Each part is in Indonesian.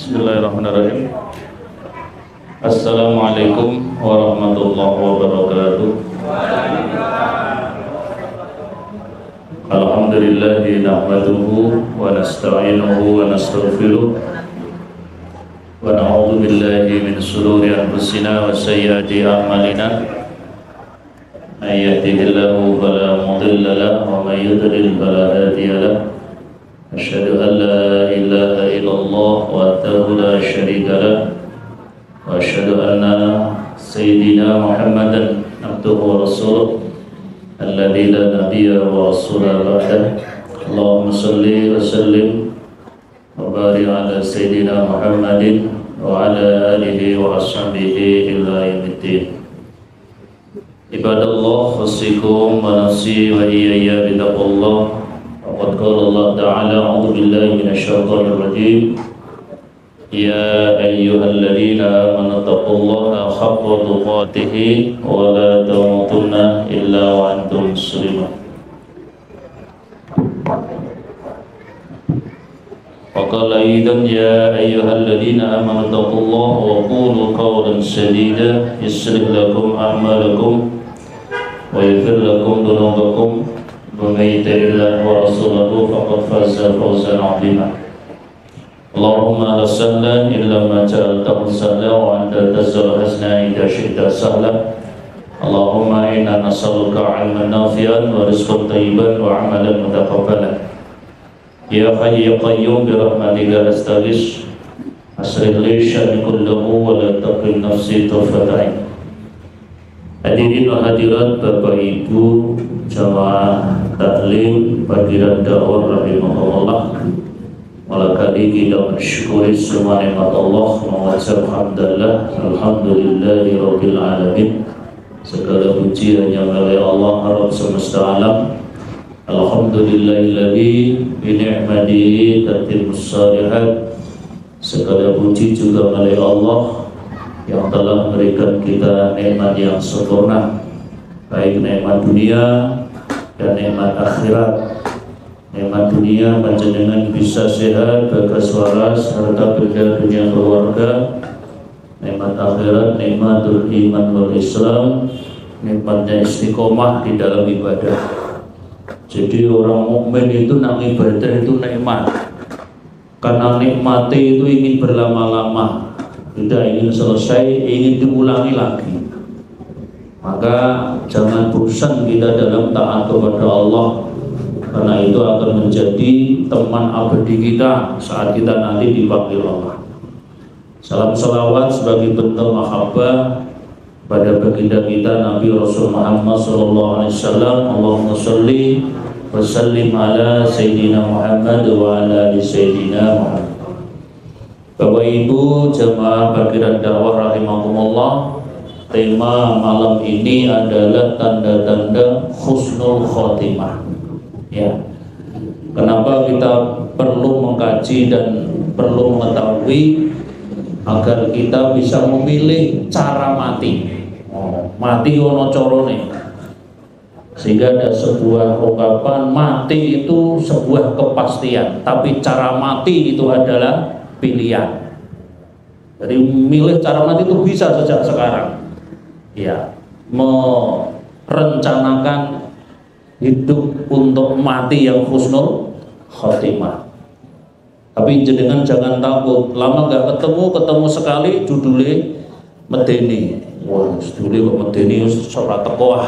Bismillahirrahmanirrahim. Assalamualaikum warahmatullahi wabarakatuh. Alhamdulillahi nahmaduhu wa nasta'inuhu wa nastaghfiruh wa na'udzu billahi min shururi anfusina wa sayyiati a'malina. May yahdihillahu fala mudilla lahu wa may yudlil fala hadiya lahu. Asyhadu an la ilaha illallah wahdahu la syarika lah wa asyhadu anna sayyidina Muhammadan abduhu wa rasuluh alladzi la nabiyya wa rasula ba'dah. Allahumma shalli wa sallim wa barik ala sayyidina Muhammadin wa ala alihi wa ashabihi ila yaumiddin. Ibadallah, wasikum wa nafsi wa iyaya bitaqwallah. Qad qala Allah Ta'ala, a'udzu billahi minasyaitonir rajim. Ya ayyuhalladzina amanu taqullaha haqqa tuqatih wa la tamutunna illa wa antum muslimun. Wa qala aidan ya ayyuhalladzina amanu taqullaha wa qulu qawlan sadida yuslih lakum a'malakum wa yaghfir lakum dhunubakum. وَمَن يُطِعِ اللَّهَ وَرَسُولَهُ فَقَدْ فَازَ فَوْزًا عَظِيمًا. اللهم لا سهل إلا ما جعلته سهلا وأنت تجعل الحزن إذا شئت سهلا. اللهم إنا نسألك علما نافعا ورزقا طيبا وعملا متقبلا. يا حي يا قيوم برحمتك أستغيث أصلح لي شأني كله ولا تكلني نفسي طرفة عين. Hadirin wa hadirat, Bapak Ibu jamaah taklim pagirian dakwah rahimahullah. Malah kali kita bersyukuri semua nikmat Allah, mengucap hamdalillah, alhamdulillahi rabbil alamin. Segala puji hanya milik Allah Rabb semesta alam. Alhamdulillahilladzi bi ni'matihi tatimmus shalihat. Segala puji juga milik Allah yang telah memberikan kita nikmat yang sempurna, baik nikmat dunia dan nikmat akhirat. Nikmat dunia panjenengan bisa sehat, bagas waras, harta benda dunia keluarga. Nikmat akhirat nikmatul iman wal Islam, nikmatnya istiqomah di dalam ibadah. Jadi orang mukmin itu nak ibadah itu nikmat, karena nikmatnya itu ingin berlama-lama, tidak ingin selesai, ingin diulangi lagi. Maka jangan bosan kita dalam taat kepada Allah, karena itu akan menjadi teman abadi kita saat kita nanti dipanggil Allah. Salam salawat sebagai bentuk mahabbah pada baginda kita Nabi Rasul Muhammad SAW. Allahumma sholli wa sallim ala Sayyidina Muhammad wa ala ali Sayyidina Muhammad. Bapak Ibu jamaah pagirian dakwah rahimakumullah, tema malam ini adalah tanda-tanda husnul khotimah. Ya. Kenapa kita perlu mengkaji dan perlu mengetahui agar kita bisa memilih cara mati. Mati ono corone. Sehingga ada sebuah ungkapan, mati itu sebuah kepastian, tapi cara mati itu adalah pilihan. Jadi milih cara mati itu bisa sejak sekarang. Ya, merencanakan hidup untuk mati yang husnul khotimah. Tapi jenengan jangan takut, lama nggak ketemu sekali judulnya medeni. Wah, judulnya kok medeni ora teko.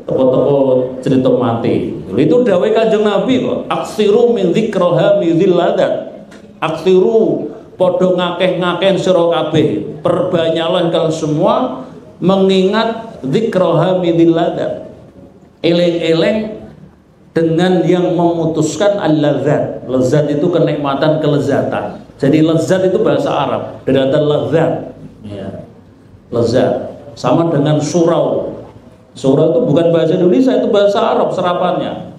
Teko-teko cerita mati. Itu dawuh Kanjeng Nabi kok. Aksiru min dzikraha mizil ladat. Aksiru padha ngakeh-ngakeh sira kabeh. Perbanyaklah kalian semua mengingat dzikraha mizil ladat. Eleng-eleng dengan yang memutuskan al-ladzat. Lezat itu kenikmatan, kelezatan. Jadi lezat itu bahasa Arab, dari kata lezat. Ya. Lezat sama dengan surau. Surau itu bukan bahasa Indonesia, itu bahasa Arab serapannya.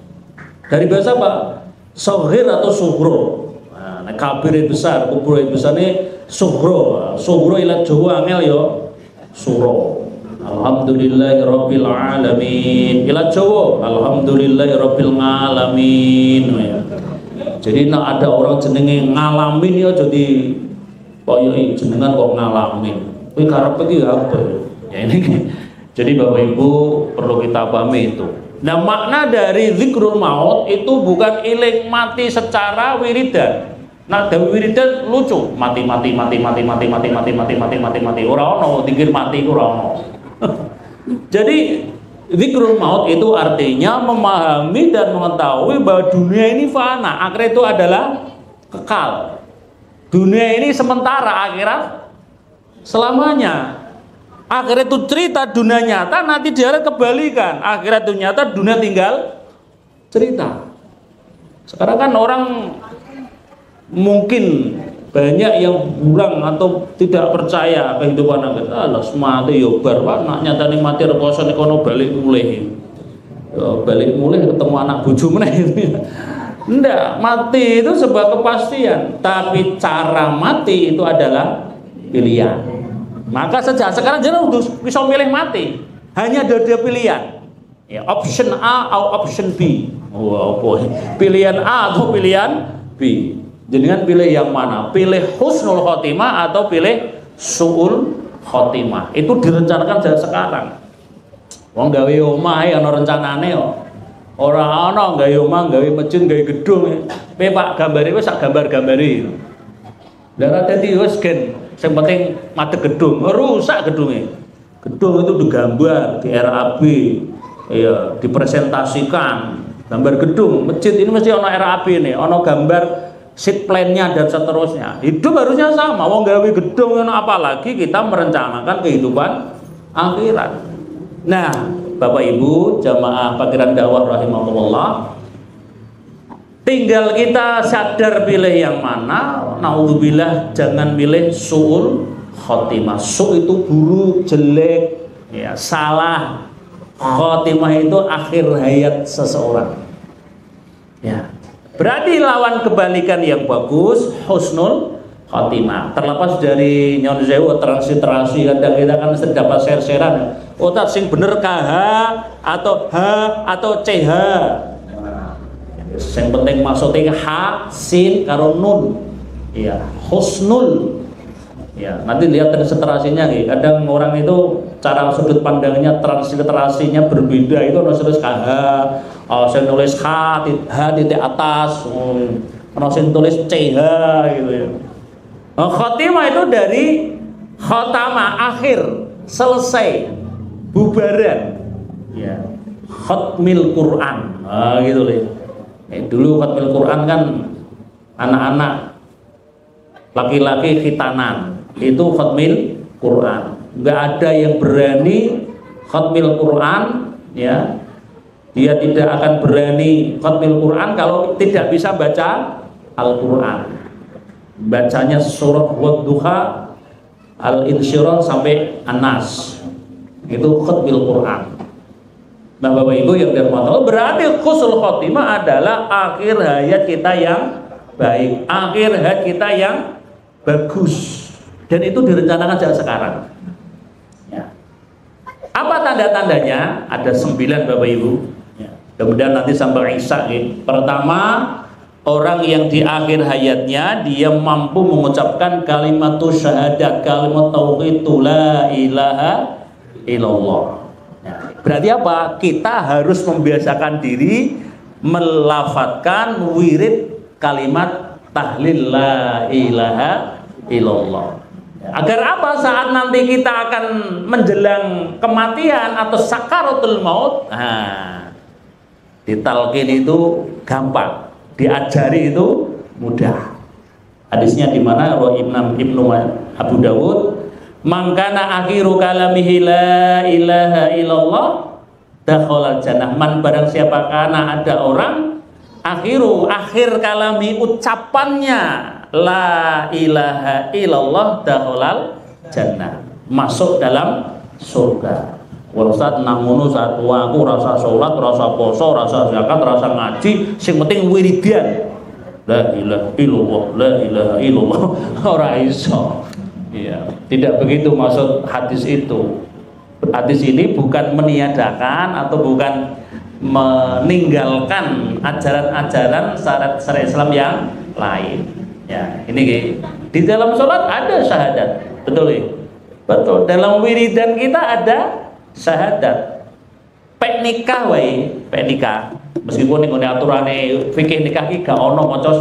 Dari bahasa apa? Soghir atau sughro. Nah, kabir besar, kubur besar ini sughro. Sughro ila Jawa angel yo. Suro. Alhamdulillahirabbil alamin. Ila Jawa, alhamdulillahirabbil alamin. Jadi nak ada orang jenenge ngalamin ya jadi koyo jenengan kok ngalamin. Kuwi karepe iki apa? Ya ini. Jadi Bapak Ibu perlu kita pahami itu. Nah, makna dari zikrul maut itu bukan iling mati secara wiridan. Nah, dari wiridan lucu, mati. Ora ono dikir mati ora ono. Jadi zikrul maut itu artinya memahami dan mengetahui bahwa dunia ini fana, akhirat itu adalah kekal. Dunia ini sementara, akhirat selamanya. Akhirat itu cerita, dunia nyata, nanti di akhirat kebalikan. Akhirat itu nyata, dunia tinggal cerita. Sekarang kan orang mungkin banyak yang kurang atau tidak percaya kehidupan akhirat. Allah mati yo bar wae, nak nyatane mati rekoso nek kono balik mulih. Yo balik mulih ketemu anak bojo meneh. Enggak, mati itu sebuah kepastian, tapi cara mati itu adalah pilihan. Maka sejak sekarang jangan bisa milih mati. Hanya ada dua pilihan. Ya, option A atau option B. Pilihan A atau pilihan B. Jangan pilih yang mana? Pilih husnul khotimah atau pilih su'ul khotimah. Itu direncanakan sejak sekarang. Wong gawe omah ana rencanane kok. Ora ana gawe omah, gawe masjid, gawe gedung. Pak gambare wis sak gambar-gambare. Lah ora dadi wis gen. Yang penting mati gedung, rusak gedungnya. Gedung itu digambar, di RAB, ya, dipresentasikan, gambar gedung. Masjid ini mesti ono RAB nih, ono gambar sheet plan-nya dan seterusnya. Hidup harusnya sama. Wong gawe gedung, apalagi kita merencanakan kehidupan akhirat. Nah, Bapak Ibu, jamaah pagelaran dakwah rahimahumullah, tinggal kita sadar pilih yang mana. Naudzubillah, jangan pilih su'ul khotimah. Su' itu buruk, jelek, ya, salah. Khotimah itu akhir hayat seseorang. Ya. Berarti lawan kebalikan yang bagus, husnul khotimah. Terlepas dari nyon sewu transliterasi, kadang kita kan dapat share-sharean. Tak sing bener KH atau H atau CH. Yang penting maksudnya H, sin, karo nun. Ya, husnul. Ya, nanti lihat transliterasinya nih. Kadang orang itu cara sudut pandangnya transliterasinya berbeda. Itu harus tulis KH, saya nulis H titik atas, saya tulis CH gitu ya. Khotimah itu dari khotama, akhir, selesai, bubaran. Ya, khatmil Quran. Gitu loh. Dulu khatmil Quran kan anak-anak laki-laki khitanan itu khatmil Quran. Nggak ada yang berani khatmil Quran, ya. Dia tidak akan berani khatmil Quran kalau tidak bisa baca Al-Quran. Bacanya surah Wadduha, Al-Insyirah sampai An-Nas. Itu khatmil Quran. Nah, Bapak Ibu yang dirahmati Allah, berarti husnul khotimah adalah akhir hayat kita yang baik, akhir hayat kita yang bagus, dan itu direncanakan sejak sekarang. Ya. Apa tanda-tandanya? Ada 9 Bapak Ibu. Ya. Kemudian nanti sampai Isa. Pertama, orang yang di akhir hayatnya dia mampu mengucapkan kalimat syahadat, kalimat tauhid, la ilaha illallah. Berarti apa? Kita harus membiasakan diri melafadzkan wirid kalimat tahlil la ilaha illallah. Agar apa? Saat nanti kita akan menjelang kematian atau sakaratul maut, ditalkin itu gampang, diajari itu mudah. Hadisnya di mana? Ibnu Abu Dawud, mangkana akhiru kalamihi la ilaha illallah dakhalal jannah. Man, barang siapa kana ada orang akhir kalami ucapannya la ilaha illallah dakhalal jannah, masuk dalam surga. Wal Ustaz namono saat aku rasa sholat, rasa poso, rasa zakat, rasa ngaji, sing penting wiridan la ilaha illallah, la ilaha illallah. Ora iso. Ya, tidak begitu maksud hadis itu. Hadis ini bukan meniadakan atau bukan meninggalkan ajaran-ajaran syariat Islam yang lain. Ya, ini di dalam sholat ada syahadat, betul ya? Betul. Dalam wiridan kita ada syahadat. Pek nikah wae, pek nikah. Meskipun ning aturane fikih nikah iki gak ono maca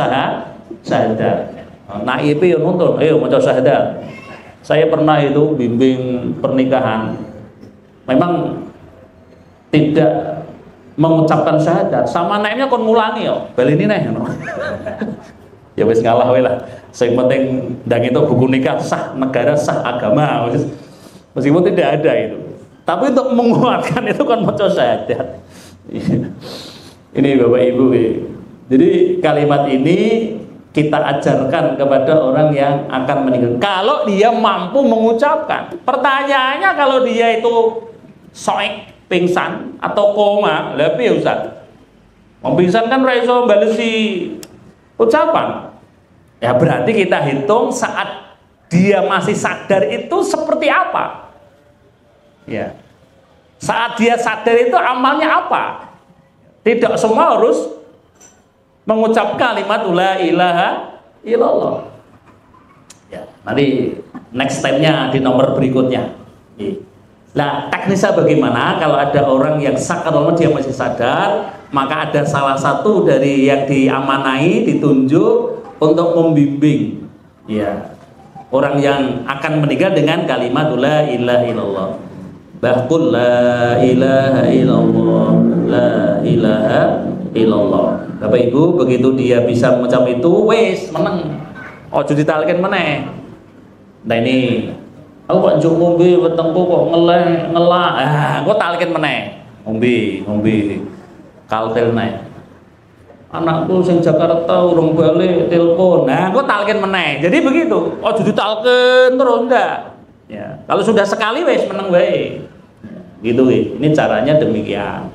syahadat. Naibe yo nuntun, ayo maca syahadat. Saya pernah itu bimbing pernikahan. Memang tidak mengucapkan syahadat, sama naiknya kon ngulangi yo. Bal ini neh. Ya wis ngalah wae lah. Sing penting ndang itu buku nikah sah negara sah agama. Meskipun tidak ada itu. Tapi untuk menguatkan itu kan maca syahadat. Ini Bapak Ibu. Jadi kalimat ini kita ajarkan kepada orang yang akan meninggal. Kalau dia mampu mengucapkan. Pertanyaannya kalau dia itu soek, pingsan atau koma, lah piye Ustaz? Wong pingsan kan ra iso balesi ucapan. Ya berarti kita hitung saat dia masih sadar itu seperti apa. Ya. Saat dia sadar itu amalnya apa? Tidak semua harus mengucap kalimat la ilaha illallah. Ya, nanti next step-nya di nomor berikutnya. Nah, teknisnya bagaimana kalau ada orang yang sakaratul dia masih sadar, maka ada salah satu dari yang diamanai ditunjuk untuk membimbing ya orang yang akan meninggal dengan kalimat la ilaha illallah. Bahqul la ilaha illallah, la ilaha illallah. Bapak Ibu, begitu dia bisa mengucap itu, wes meneng. Ojo ditalken meneh. Nah ini aku kok njuk ngombe wetengku kok ngelak. Kok talken meneh. Ngombe. Kaltel naik. Anakku sing Jakarta urung balik telepon. Nah, kok talken meneh. Jadi begitu. Ojo ditalken terus ndak. Ya, kalau sudah sekali wes meneng wae. Gitu ini caranya demikian.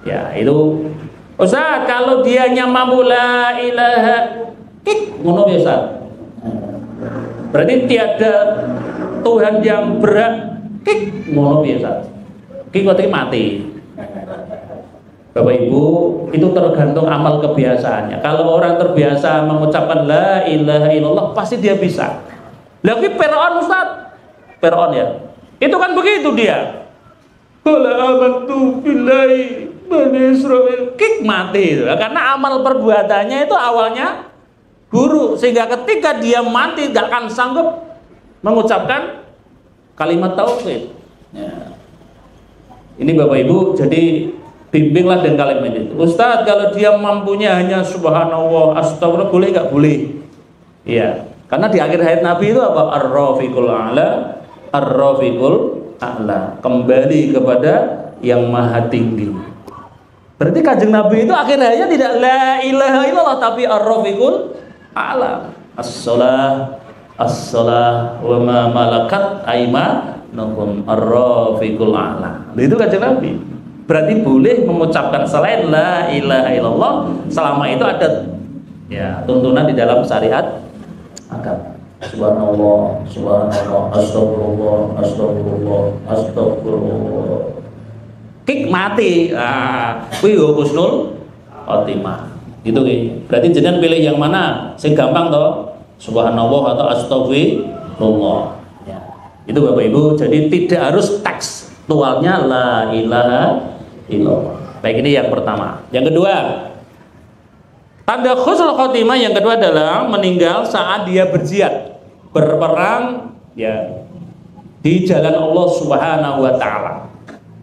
Ya, itu Ustaz, kalau dia mampu la ilaha ngono biasa. Berarti tiada Tuhan yang berat ngono biasa. Ki mati. Bapak Ibu, itu tergantung amal kebiasaannya. Kalau orang terbiasa mengucapkan la ilaha illallah, pasti dia bisa. Lagi Fir'aun Ustaz, Fir'aun ya, itu kan begitu dia. Qala amantu billahi bani Israil, mati itu. Karena amal perbuatannya itu awalnya buruk, sehingga ketika dia mati tidak akan sanggup mengucapkan kalimat tauhid. Ya. Ini Bapak Ibu, jadi bimbinglah dengan kalimat itu. Ustaz, kalau dia mampunya hanya subhanallah, astagfirullah, boleh nggak? Boleh. Iya. Karena di akhir hayat Nabi itu apa? Ar-Rafiqul A'la, Ar-Rafiqul A'la. Kembali kepada yang maha tinggi. Berarti kanjeng Nabi itu akhir hayatnya tidak la ilaha illallah, tapi Ar-Rafiqul A'la. As-salah wa ma malakat aymanukum Ar-Rafiqul A'la. Itu kanjeng Nabi. Berarti boleh mengucapkan selain la ilaha illallah selama itu ada ya tuntunan di dalam syariat agama. Subhanallah, subhanallah, astagfirullah, astagfirullah, astagfirullah. Kik mati, kuwi husnul khotimah. Gitu ki. Berarti jenengan pilih yang mana? Sing gampang toh? Subhanallah atau astagfirullah. Ya. Itu Bapak Ibu, jadi tidak harus tekstualnya la ilaha illallah. Baik, ini yang pertama. Yang kedua, tanda husnul khotimah yang kedua adalah meninggal saat dia berjihad, berperang ya di jalan Allah Subhanahu wa taala.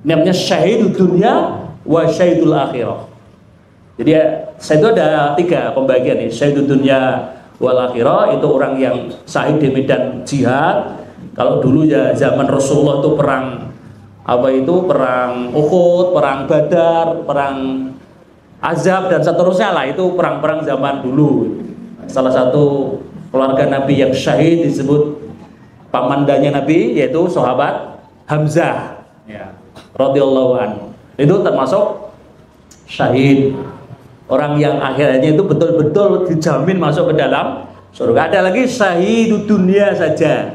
Namanya syahidul dunya wa syahidul akhirah. Jadi saya itu ada 3 pembagian nih. Syahidul dunya wal akhirah itu orang yang syahid di medan jihad. Kalau dulu ya zaman Rasulullah itu perang apa itu, perang Uhud, perang Badar, perang Azab dan seterusnya lah, itu perang-perang zaman dulu. Salah satu keluarga Nabi yang syahid disebut pamandanya Nabi, yaitu sahabat Hamzah ya, radhiyallahu anhu. Itu termasuk syahid, orang yang akhirnya itu betul-betul dijamin masuk ke dalam surga. Ada lagi syahidud dunia saja,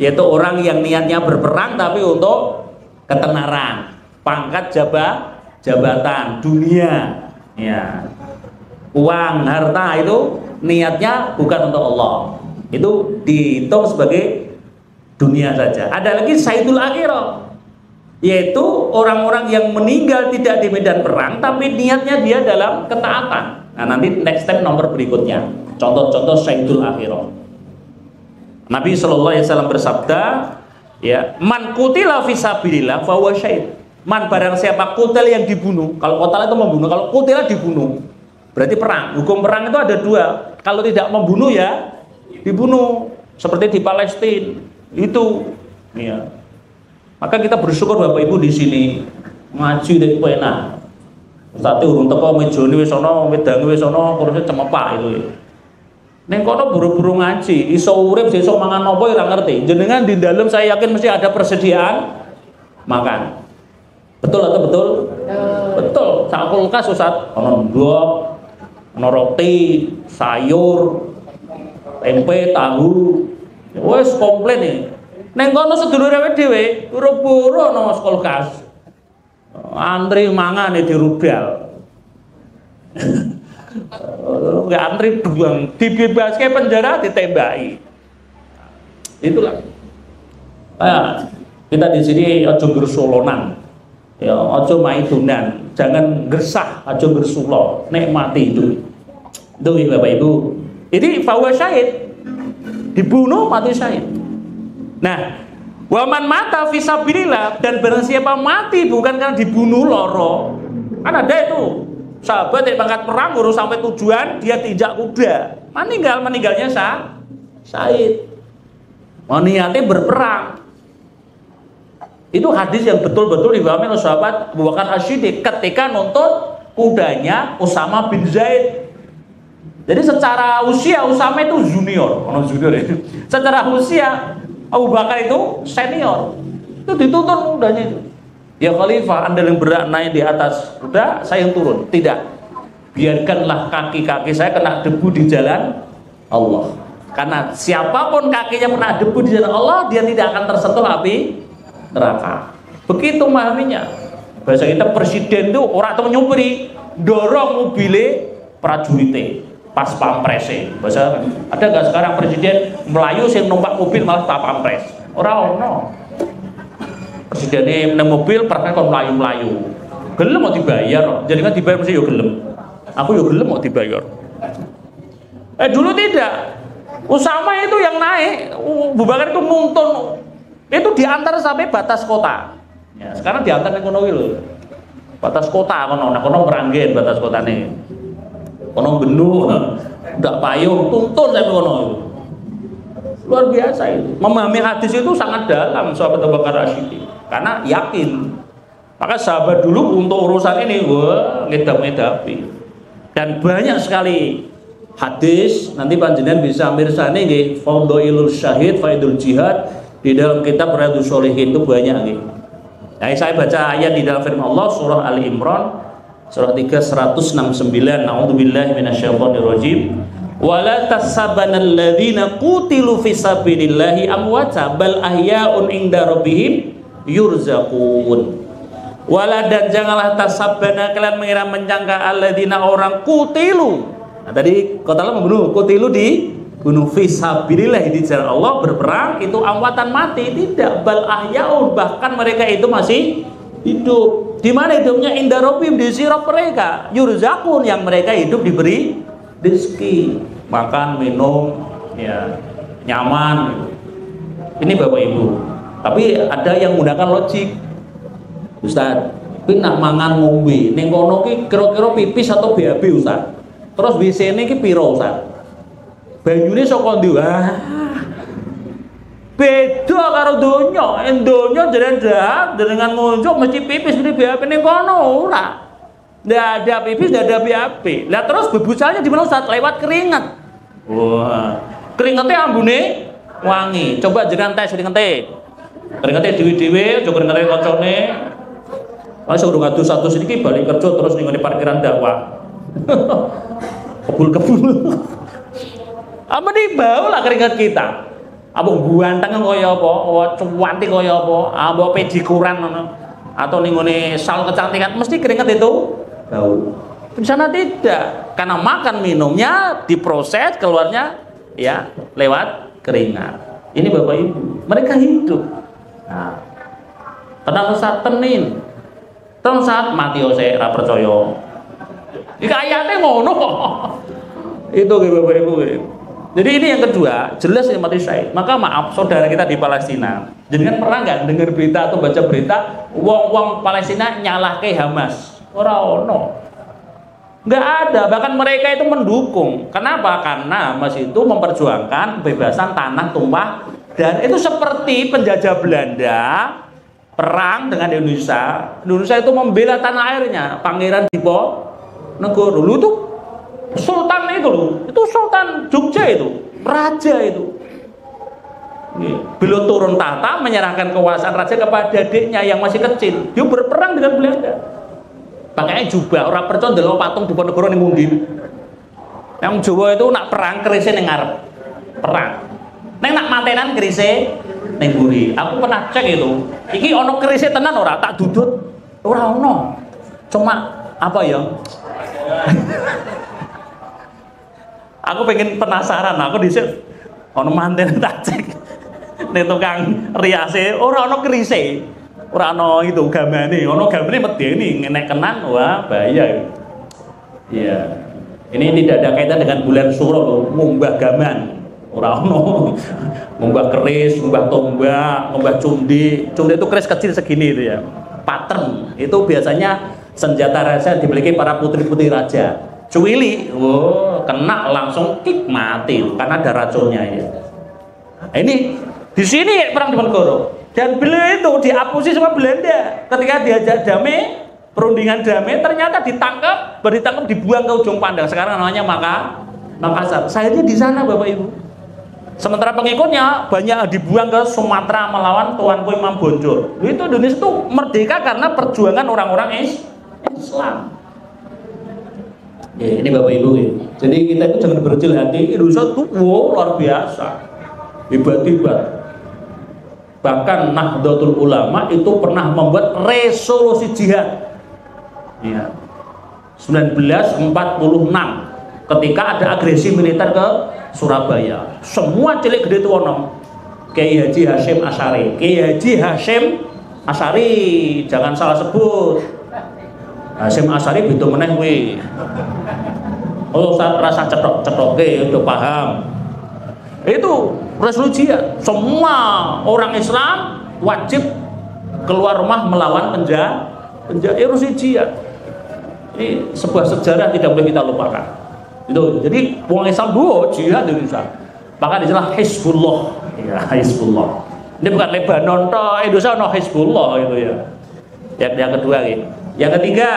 yaitu orang yang niatnya berperang tapi untuk ketenaran, pangkat, jabatan, dunia, ya. Uang, harta itu niatnya bukan untuk Allah. Itu dihitung sebagai dunia saja. Ada lagi sayyidul akhirah, yaitu orang-orang yang meninggal tidak di medan perang tapi niatnya dia dalam ketaatan. Nah, nanti next step nomor berikutnya. Contoh-contoh sayyidul akhirah. Nabi sallallahu alaihi wasallam bersabda, ya, man qutila fisabilillah fa huwa syahid. Man barang siapa kutil yang dibunuh. Kalau kotal itu membunuh, kalau kutila dibunuh. Berarti perang. Hukum perang itu ada dua. Kalau tidak membunuh ya dibunuh. Seperti di Palestina itu. Ya. Maka kita bersyukur Bapak Ibu di sini ngaji dari pena. Ustaz urung teko mejone wis ana, wedange wis ana, kuruse cemepak itu. Ning kono buru-buru ngaji, iso urip sesuk mangan apa ora ngerti. Jenengan di dalam saya yakin mesti ada persediaan makan. Betul atau betul? Betul. Sak kulkas Ustaz, ana ndok, ana roti, sayur, tempe, tahu. Wis komplit nih. Neng kono sedulure dhewe buru-buru ana kulkas. Antri mangan di rudal. Enggak antri buang, dibebaske penjara ditembaki. Itulah. Nah, kita di sini aja gersolonan. Ya, aja maidunan, jangan gersah, aja gersulo, nikmati itu. Itu ya Bapak Ibu. Ini fawa syahid. Dibunuh mati syahid. Nah, waman mata fisabilillah, dan barang siapa mati bukan karena dibunuh loro. Kan ada itu sahabat yang berangkat perang baru sampai tujuan dia tinjak kuda, meninggalnya syahid. Niatnya berperang. Itu hadis yang betul-betul dipahami oleh sahabat Abu Bakar As-Siddiq ketika nonton kudanya Usama bin Zaid. Jadi secara usia Usama itu junior, ya. Secara usia Abu Bakar itu senior. Itu dituntun kudanya itu. Ya Khalifah, Anda yang berat naik di atas kuda, saya yang turun. Tidak. Biarkanlah kaki-kaki saya kena debu di jalan Allah. Karena siapapun kakinya kena debu di jalan Allah, dia tidak akan tersentuh api neraka. Begitu memahaminya. Bahasa kita presiden itu orang itu nyupiri dorong mobile prajuritnya pas pamprese. Bahasa ada nggak sekarang presiden Melayu yang numpak mobil malah tak pampres? Orang no. Presidennya nang mobil pernah kon Melayu. Gelem mau dibayar. Jadi kan dibayar mesti yo gelem. Aku yo gelem mau dibayar. Dulu tidak. Usama itu yang naik, Abu Bakar itu nuntun. Itu diantar sampai batas kota. Ya, sekarang diantar ke kono lho. Batas kota kono, kono meranggen batas kotane. Kono benu, ndak payung, tuntun sampai kono. Luar biasa itu. Memahami hadis itu sangat dalam sahabat Abu Bakar As-Siddiq. Karena yakin. Maka sahabat dulu untuk urusan ini wah ngedap-ngedapi. Dan banyak sekali hadis, nanti panjenengan bisa mirsani nggih, Fadhailul Syahid, Faidul Jihad. Di dalam kitab Riyadhus Shalihin itu banyak nih. Nah, saya baca ayat di dalam firman Allah surah Ali Imran surah 3 169. A'udzubillahi minasyaitonirrajim. Wala tasabbanal ladzina qutilu fisabilillahi amwata bal ahya'un 'inda rabbihim yurzaqun. Wala, dan janganlah tasabbana kalian mengira menyangka alladzina orang qutilu. Nah, tadi kata Allah membunuh, qutilu di bunuh fisabilillah di jalan Allah berperang itu amwatan mati, tidak, bal ahyaun, bahkan mereka itu masih hidup. Di mana hidupnya? Inda rabbihim, di sisi Rabb mereka, yurzaqun, yang mereka hidup diberi rezeki, makan, minum, ya, nyaman. Ini Bapak Ibu. Tapi ada yang menggunakan logik. Ustaz, kuwi nak mangan ngombe ning kono ki kira-kira pipis atau BAB Ustaz. Terus WC-ne ki piro Ustaz? Banyune saka ndi? Beda karo donya. Donya jenengan dengan ngunjuk mesti pipis mesti BAB ning kono ora. Ndak ada pipis, ndak ada BAB. Lah terus bebusalnya di mana Ustaz? Lewat keringat. Wah, keringetnya ambune wangi. Coba jenengan tes keringetnya. Keringetnya dewe-dewe, coba keringetnya kancane. Masa udah ngadu satu sedikit balik kerja terus nih parkiran dakwah. Kebul-kebul. Apa nih bau lah keringat kita. Apa buanteng kaya apa, cuanti kaya apa, apa pejikuran ngono. atau ninggone salon kecantikan mesti keringat itu bau. Di sana tidak, karena makan minumnya diproses keluarnya ya lewat keringat. Ini Bapak Ibu, mereka hidup. Nah, tenang saat tenin, tenang saat mati saya ra percaya. Iki ayatnya ngono kok. Itu Bapak Ibu. Jadi ini yang kedua, jelas yang mati syahid. Maka maaf saudara kita di Palestina. Jadi kan pernah nggak dengar berita atau baca berita wong Palestina nyalahke Hamas? Ora ono. Nggak ada, bahkan mereka itu mendukung. Kenapa? Karena Hamas itu memperjuangkan kebebasan tanah tumpah dan itu seperti penjajah Belanda perang dengan Indonesia. Indonesia itu membela tanah airnya. Pangeran Diponegoro dulu tuh Sultan itu Sultan Jogja itu, raja itu. Beliau turun tahta menyerahkan kekuasaan raja kepada adiknya yang masih kecil. Dia berperang dengan Belanda. Pakainya jubah, orang percaya ndelok patung Diponegoro ning pundi. Yang Jawa itu nak perang kerise ning ngarep. Perang. Ning nak matenan kerise ning mburi. Aku pernah cek itu. Iki ono kerise tenan ora? Tak dudut. Ora ono. Cuma apa ya? Aku pengen penasaran, aku dhisik ono manten tak cek. Nek tukang riase ora ono kerise. Ora ono itu gambane, ono gambane medeni ngenek kenan, wah bahaya. Iya. Ini tidak ada kaitan dengan bulan Suro loh, ngumbah gaman. Ora ono. Ngumbah keris, ngumbah tombak, ngumbah cumdi. Cumdi itu keris kecil segini itu ya. Pattern itu biasanya senjata raja dimiliki para putri-putri raja. Cuwili, kena langsung kik mati karena ada racunnya ya. Ini di sini perang Diponegoro dan beliau itu diapusi sama Belanda ketika diajak damai, perundingan damai ternyata ditangkap dibuang ke ujung pandang, sekarang namanya Makassar. Saya di sana Bapak Ibu. Sementara pengikutnya banyak dibuang ke Sumatera melawan Tuanku Imam Bonjol. Itu Indonesia itu merdeka karena perjuangan orang-orang Islam. Ya, ini Bapak Ibu ya. Jadi kita itu jangan berkecil hati. Indonesia itu luar biasa, hebat-hebat. Bahkan Nahdlatul Ulama itu pernah membuat resolusi jihad. Ya. 1946 ketika ada agresi militer ke Surabaya. Semua cilik gede itu ono. Kiai Haji Hasyim Asy'ari. Kiai Haji Hasyim Asy'ari, jangan salah sebut. Hasyim Asy'ari itu meneh kuwi. Oh, rasa cetok-cetok udah paham. Itu resolusi ya. Semua orang Islam wajib keluar rumah melawan penjajah. Resolusi jihad. Ini sebuah sejarah tidak boleh kita lupakan. Itu. Jadi orang Islam dua jihad di Indonesia. Maka dijelas Hizbullah. Ya, Hizbullah. Ini bukan Lebanon toh, Indonesia no Hizbullah itu ya. Yang kedua gitu. Yang ketiga,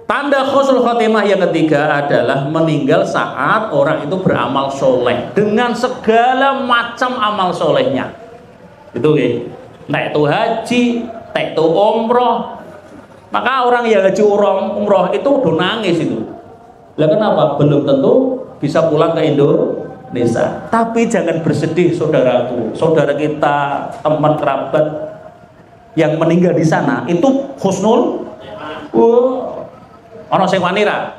tanda husnul khotimah yang ketiga adalah meninggal saat orang itu beramal soleh dengan segala macam amal solehnya. Itu ya. Nek itu haji, nek itu umroh. Maka orang yang haji umroh itu udah nangis itu. Lah kenapa? Belum tentu bisa pulang ke Indonesia. Tapi jangan bersedih saudaraku, saudara kita, teman kerabat yang meninggal di sana itu husnul. Ono sing wani ra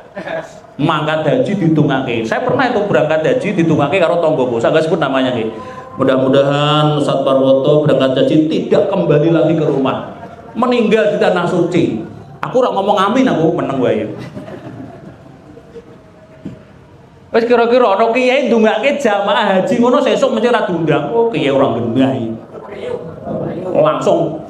mangkat haji ditungake. Saya pernah itu berangkat haji ditungake karo tanggoku. Saya enggak sebut namanya nggih. Mudah-mudahan Ustaz Parwoto berangkat haji tidak kembali lagi ke rumah. Meninggal di tanah suci. Aku ora ngomong amin, aku meneng wae. Wis kira-kira ana kiai ndongake jamaah haji ngono sesuk mesti ra diundang. Oh, kiai ora gendah. Langsung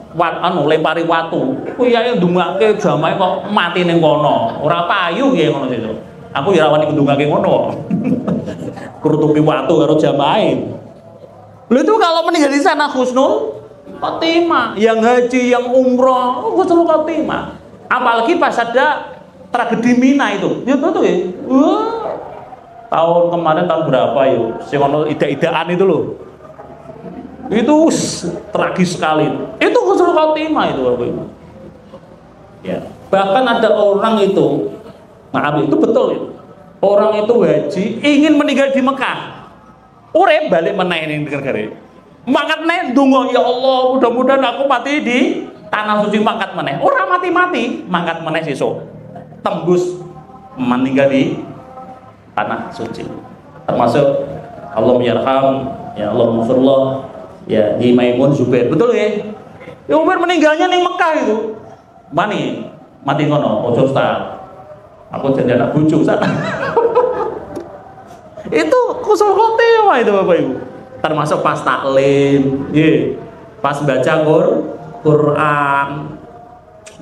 lempari watu. Kiai ndongake jamaah kok mati ning kono. Ora payu kiai ngono sesuk. Aku ya ora wani ndongake ngono. Krutupi watu karo jamaah. Lho itu kalau meninggal di sana husnul khotimah, yang haji, yang umroh, husnul khotimah. Apalagi pas ada tragedi Mina itu. Ya betul ya. Tahun kemarin tahun berapa yuk? Sing ono ida-idaan itu loh. Itu tragis sekali. Itu husnul khotimah itu Bapak Ibu. Ya. Bahkan ada orang itu, maaf itu betul ya. Orang itu haji ingin meninggal di Mekah. Urip balik meneh ning negara. Mangkat meneh ndonga, ya Allah, mudah-mudahan aku mati di tanah suci. Mangkat meneh. Ora mati-mati, mangkat meneh sesuk. Tembus meninggal di tanah suci. Termasuk Allah yarham, ya Allah maghfirullah, ya di Maimun Zubair. Betul ya? Ya Umar meninggalnya ning Mekah itu. Mati ngono, ojo Ustaz. Aku jadi anak bojo Ustaz. Itu kusul khotimah itu Bapak Ibu. Termasuk pas taklim, pas baca Quran,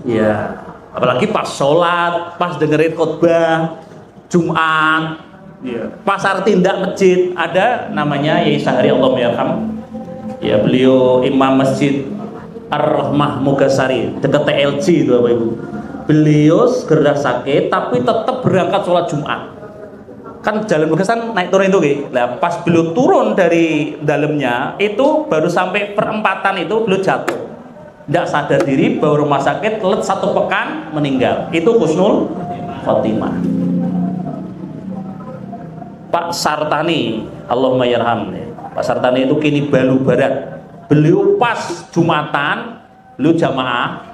ya, apalagi pas sholat, pas dengerin khutbah Jumat, ya, pas tindak masjid. Ada namanya Yai Sahri Allah yarham, ya, beliau imam masjid Ar-Rahmah Mugasari dekat TLC itu Bapak Ibu. Beliau segera sakit tapi tetap berangkat sholat Jumat. Kan jalan Mugasan naik turun itu, nah, pas beliau turun dari dalamnya itu baru sampai perempatan itu beliau jatuh, tidak sadar diri, bawa rumah sakit, let 1 pekan meninggal. Itu husnul khotimah. Pak Sartani, Allahumma yarham, Pak Sartani itu kini Balu Barat. Beliau pas Jumatan, beliau jamaah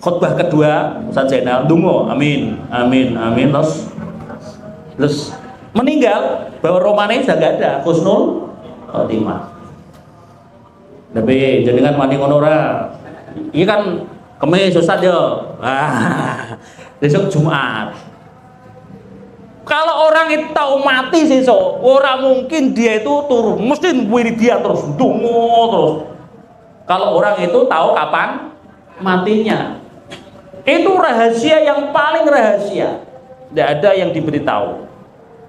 khutbah kedua Ustaz Zainal dungo, amin amin amin, terus meninggal, bahwa romane sudah gak ada, husnul khotimah. Tapi jenengan mandi ngono ora. Iki kan Kemis Ustaz yo. Besok Jumat. Kalau orang itu tahu mati sesuk, ora mungkin dia itu turun, mesti wiridia terus, dungo terus. Kalau orang itu tahu kapan matinya. Itu rahasia yang paling rahasia. Tidak ada yang diberitahu.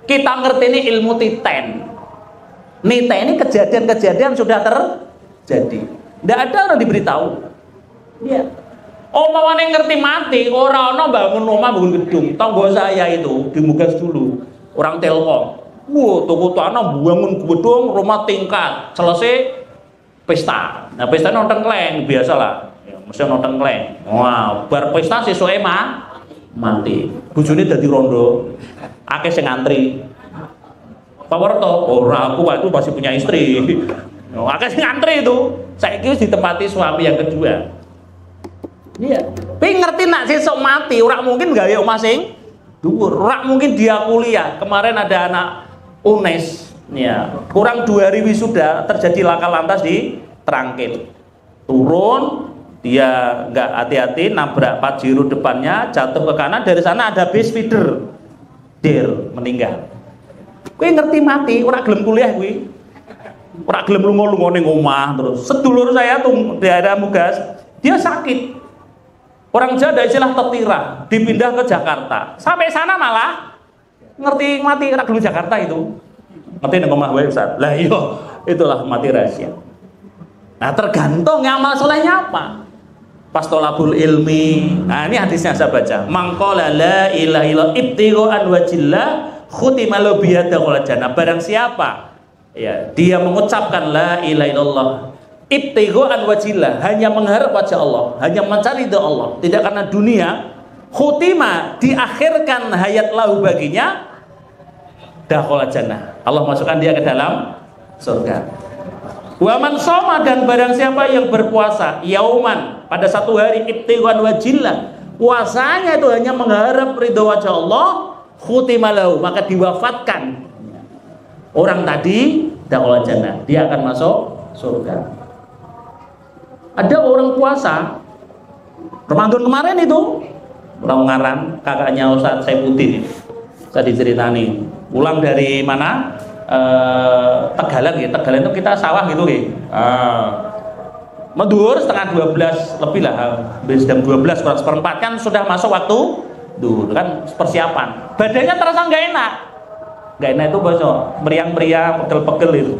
Kita ngerti ini ilmu titen. Nita ini kejadian-kejadian sudah terjadi. Tidak ada orang diberitahu. Ya. Omongan yang ngerti mati, orang bangun rumah, bangun gedung. Tonggo saya itu di Mugas dulu, orang Telkom. Toko tanah bangun gedung, rumah tingkat, selesai pesta. Nah pesta nonton kleng biasalah. Ya, mesti nonton kleng. Wah, bar pesta sesuai mati. Bojone dadi rondo. Akeh sing ngantri. Pak Warto, ora aku waktu masih punya istri. Akeh sing ngantri itu. Saiki wis ditempati suami yang kedua. Iya. Tapi ngerti nak sesuk mati, ora mungkin gawe omah sing dhuwur. Ora mungkin dia kuliah. Kemarin ada anak UNES, ya. Kurang 2 hari wisuda terjadi laka lantas di Trangkil. Turun, dia nggak hati-hati nabrak Pajero depannya, jatuh ke kanan, dari sana ada bis feeder. Meninggal. Kowe ngerti mati, ora gelem kuliah kuwi. Ora gelem lunga-lunga ning omah terus. Sedulur saya tuh daerah Mugas, dia sakit. Orang Jawa ada istilah tetira, dipindah ke Jakarta. Sampai sana malah ngerti mati, ora gelem Jakarta itu. Ngerti ning omah wae Ustaz. Lah iya, itulah mati rahasia. Nah, tergantung amal solehnya apa. Pas tolabul ilmi. Nah, ini hadisnya saya baca. Mangqala la ilaha illallah ibtighaan wajillah khutima lahu bihadaqul jannah. Barang siapa ya, dia mengucapkan la ilaha illallah ibtighaan wajillah, hanya mengharap wajah Allah, hanya mencari ridha Allah, tidak karena dunia, khutima, diakhirkan hayat lahu baginya dakhul jannah. Allah masukkan dia ke dalam surga. Wa man shoma, dan barang siapa yang berpuasa yauman, pada satu hari, ibtighaan wajillah, puasanya itu hanya mengharap ridha wajah Allah, khutima lahu, maka diwafatkan orang tadi dakhul jannah, dia akan masuk surga. Ada orang puasa Ramadan kemarin itu, orang ngaran kakaknya Ustaz Saifuddin, saya diceritani pulang dari mana, Tegalan gitu. Tegalan itu kita sawah gitu gitu. Mendur setengah 12 lebih lah, habis jam 12 kurang seperempat kan sudah masuk waktu duhur kan, persiapan. Badannya terasa nggak enak itu bosok, meriang-meriang, pegel-pegel itu.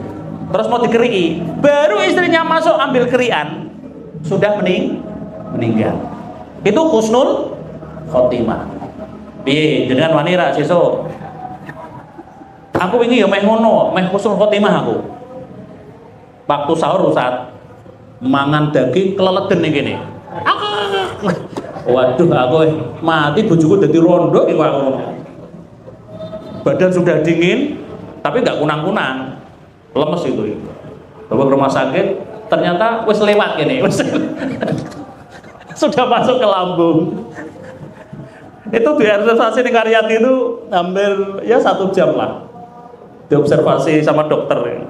Terus mau dikerii, baru istrinya masuk ambil kerian, sudah meninggal. Itu husnul khotimah. Piye jenengan wanita sesuk? Aku ingin ya meh ngono, meh husnul khotimah aku. Waktu sahur Ustaz, mangan daging keleleden iki kene. Waduh, aku mati bojoku dadi rondo iki aku. Badan sudah dingin, tapi enggak kunang-kunang. Lemes itu. bawa ke rumah sakit, ternyata wis lewat gini, sudah masuk ke lambung. Itu diobservasi di Karyati itu hampir ya 1 jam lah, diobservasi sama dokter.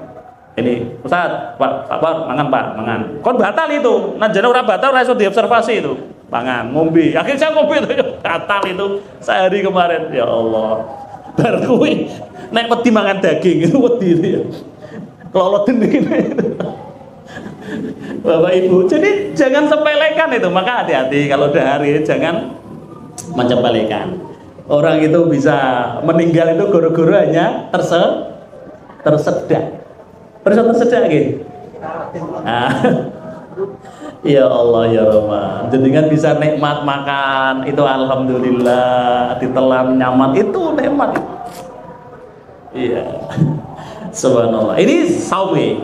Ini Ustaz, Pak, mangan Pak, mangan. Kon batal itu, nah jadi orang batal orang diobservasi itu, mangan, ngombe. Akhirnya saya ngombe itu batal itu sehari kemarin. Ya Allah, bar kuwi nek wedi mangan daging itu wedi itu ya. Keloloten begini. Bapak Ibu, jadi jangan sepelekan itu, maka hati-hati kalau udah hari jangan menyepelekan. Orang itu bisa meninggal itu goro-goro hanya tersedak. Tersedak gitu. Ya Allah ya Rahman. Jenengan bisa nikmat makan itu alhamdulillah, ditelan nyaman itu nikmat. Iya. Subhanallah. Ini saumi.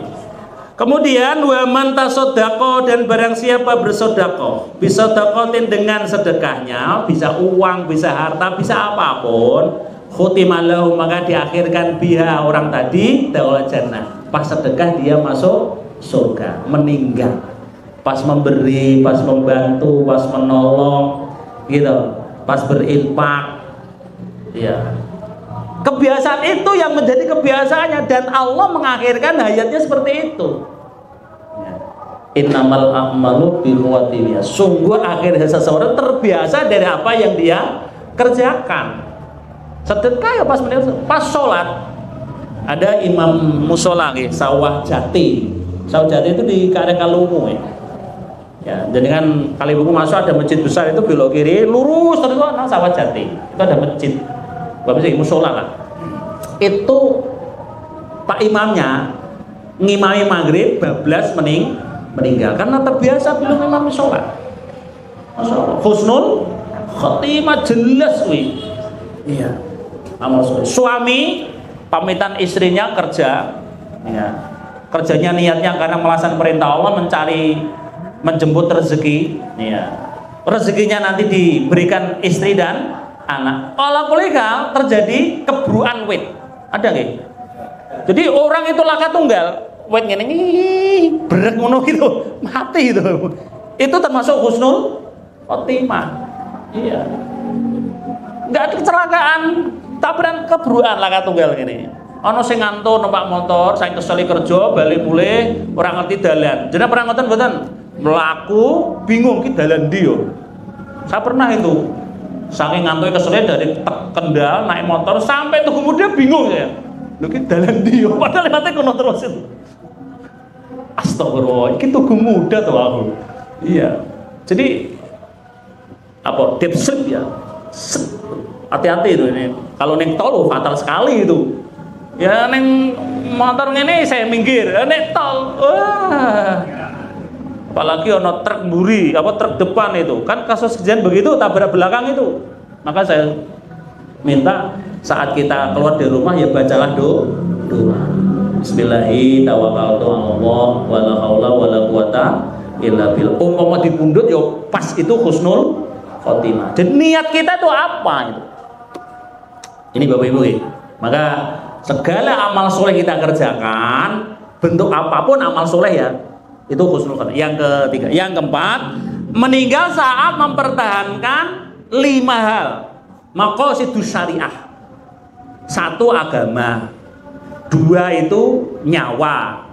Kemudian wa man tasaddaqo, dan barang siapa bersedekah, bisedekatin dengan sedekahnya, bisa uang, bisa harta, bisa apapun, khutimalahu, maka diakhirkan biha orang tadi daul jannah. Pas sedekah dia masuk surga, meninggal. Pas memberi, pas membantu, pas menolong, gitu, pas berinfak, ya. Kebiasaan itu yang menjadi kebiasaannya, dan Allah mengakhirkan hayatnya seperti itu. Innamal a'malu bikhawatimiha. Sungguh akhir seseorang terbiasa dari apa yang dia kerjakan. Sedekah ya pas meninggal, pas sholat. Ada imam musola Sawah Jati. Sawah Jati itu di Karya Kalungu ya. Ya, jadi kan Kalungu masuk ada masjid besar itu belok kiri, lurus terus nang Sawah Jati. Itu ada masjid. Bapak sih musola lah. Itu Pak imamnya ngimami maghrib bablas meninggal karena terbiasa belum imam sholat. Husnul khotimah jelas wi. Iya. Amal soleh. Suami pamitan istrinya kerja, ya. Kerjanya niatnya karena melaksanakan perintah Allah, menjemput rezeki, ya. Rezekinya nanti diberikan istri dan anak. Kalau kulikal terjadi kebruan wit, ada nggih? Jadi orang itu laka tunggal, wit ngene iki brek ngono gitu, mati itu. Itu termasuk husnul khotimah. Iya. Enggak ada kecelakaan, tabrakan kebruan laka tunggal gini. Ana sing ngantuk numpak motor, saya keseli kerja, balik mulai orang ngerti dalan. Jenengan pernah ngoten mboten? Mlaku bingung ki dalan ndi yo. Saya pernah itu. Saking ngantuk kesel dari Kendal naik motor sampai Tugu Muda bingung ya. Lho ki dalan ndi yo, padahal mate kono terus itu. Astagfirullah, iki Tugu Muda to aku. Iya. Jadi apa deep sleep ya. Hati-hati itu ini. Kalau neng tol fatal sekali itu. Ya neng motor ngene saya minggir, nek tol. Wah. Apalagi ono truk mburi, apa truk depan itu. Kan kasus kejadian begitu tabrak belakang itu. Maka saya minta saat kita keluar dari rumah ya bacalah doa. Bismillahi tawakkaltu 'ala Allah wala haula wala quwata illa billah. Umpama dipundhut ya pas itu husnul khotimah. Dan niat kita itu apa itu? Ini Bapak Ibu ya. Maka segala amal soleh kita kerjakan, bentuk apapun amal soleh ya, itu husnul khotimah. Yang ketiga, yang keempat, meninggal saat mempertahankan 5 hal. Maqasidus syariah. 1 agama, 2 itu nyawa,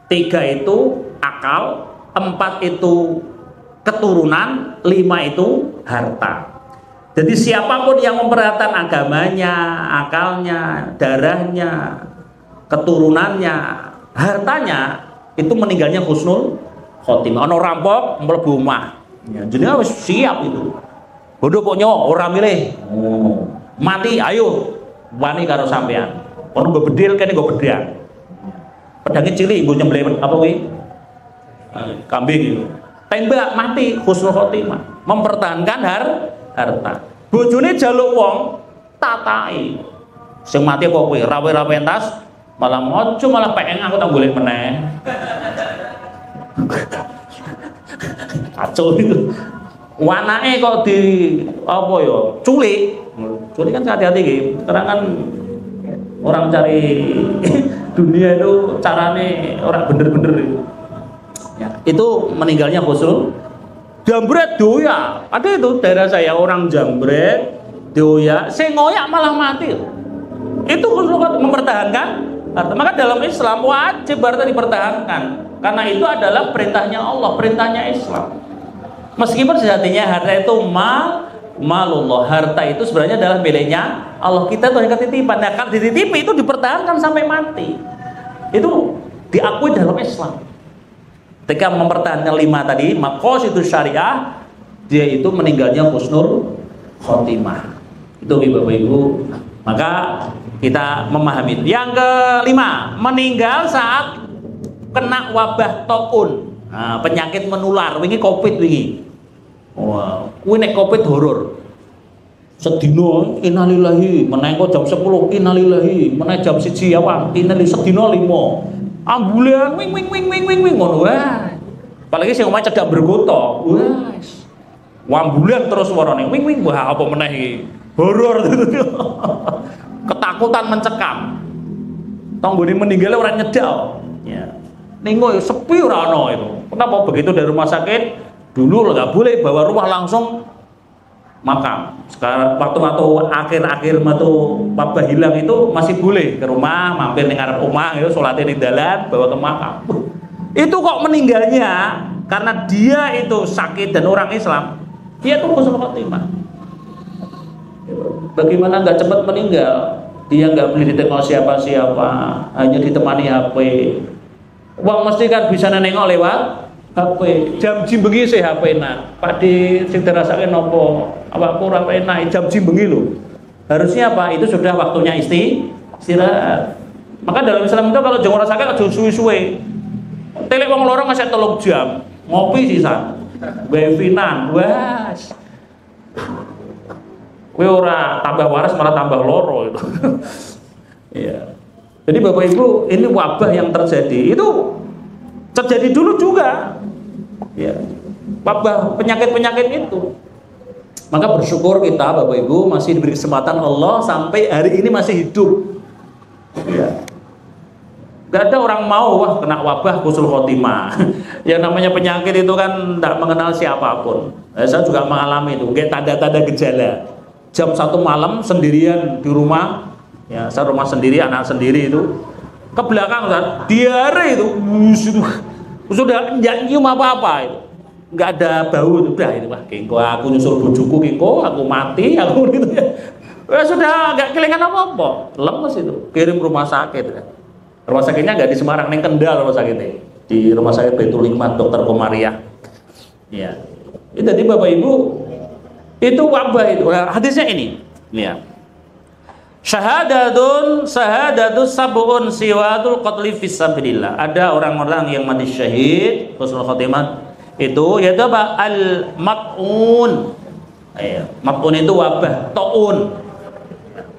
3 itu akal, 4 itu keturunan, 5 itu harta. Jadi siapapun yang memperhatikan agamanya, akalnya, darahnya, keturunannya, hartanya, itu meninggalnya husnul khotimah. Ono rampok mlebu omah. Ya, jenenge wis siap itu. Bodoh kok nyawa ora milih. Mati ayo wani karo sampean. Ono nggo bedil kene nggo bedang. Pedange cilik nggo nyembelih apa kuwi? Kambing itu. Tembak mati husnul khotimah. Mempertahankan harta. Bojone jaluk wong tatai. Sing mati kok kowe rawe-rawe entas malah mojo malah pengen aku tak golek meneh. Kacau itu. Wanake kok di apa ya? Culik. Culik kan hati-hati iki. Sekarang kan orang cari Dunia itu carane orang bener-bener itu. Ya, itu meninggalnya husnul. Jambret doya. Ada itu daerah saya orang jambret doya, sing ngoyak malah mati. Itu husnul mempertahankan harta. Maka dalam Islam wajib harta dipertahankan. Karena itu adalah perintahnya Allah, perintahnya Islam. Meskipun sejatinya harta itu malullah, harta itu sebenarnya adalah miliknya Allah. Kita tuh hanya titipan. Nah, kalau dititipi itu dipertahankan sampai mati. Itu diakui dalam Islam. Ketika mempertahankan 5 tadi, maqasidus syariah, dia itu meninggalnya husnul khotimah. Itu Bapak Ibu. Maka kita memahami. Yang kelima, meninggal saat kena wabah taun. Nah, penyakit menular, wingi Covid wingi. Wah, kuwi nek Covid horor. Sedina innalillahi, menengko jam 10 innalillahi, meneh jam 1 awang innalillahi, sedina 5. Ambulan wing ngono wae. Apalagi sing omahe cedak bergoto. Wes. Ambulan terus warane wing wah apa meneh iki. Horor. Ketakutan mencekam. Tanggone meninggal ora nyedal. Ya. Ningo sepi ora ono itu. Kenapa begitu dari rumah sakit? Dulu nggak boleh bawa rumah langsung makam. Sekarang waktu akhir-akhir wabah hilang itu masih boleh ke rumah, mampir ning ngarep omah itu salatin di dalan bawa ke makam. Itu kok meninggalnya karena dia itu sakit dan orang Islam, dia tuh husnul khotimah. Bagaimana nggak cepat meninggal? Dia nggak boleh ditengok siapa-siapa, hanya ditemani HP. Wong mesti kan bisa nengok lewat HP. Jam jimbengi sih HP nak. Pakde sing dirasake nopo? Awakku ora enak jam jimbengi lho. Harusnya apa? Itu sudah waktunya istirahat. Maka dalam Islam itu kalau jangan rasake aja suwe-suwe. Telek wong loro ngasih 3 jam. Ngopi sisan. Bevinan, wes. Kowe ora tambah waras malah tambah loro itu. Iya. Jadi Bapak Ibu, ini wabah yang terjadi itu terjadi dulu juga. Ya. Wabah penyakit-penyakit itu. Maka bersyukur kita Bapak Ibu masih diberi kesempatan Allah sampai hari ini masih hidup. Ya. Gak ada orang mau wah kena wabah husnul khotimah. Yang namanya penyakit itu kan tidak mengenal siapapun. Saya juga mengalami itu, kayak tanda-tanda gejala. Jam 1 malam sendirian di rumah, ya saya rumah sendiri, anak sendiri itu ke belakang kan, diare itu, sudah nggak nyium apa-apa itu, nggak ada bau itu, udah itu wah, kengko aku nyusul bojoku, kengko aku mati, aku gitu ya. Sudah nggak kelingan apa-apa, lemes itu, kirim rumah sakit ya. Rumah sakitnya nggak di Semarang, neng Kendal rumah sakitnya, di rumah sakit Baitul Hikmat Dr. Komariah. Ya, itu tadi Bapak Ibu, itu wabah itu. Hadisnya ini, ya. Syahadatun sab'un siwatul qatli fisabilillah. Ada orang-orang yang mati syahid husnul khotimah itu yaitu apa? Al-mat'un. Mat'un itu wabah, taun.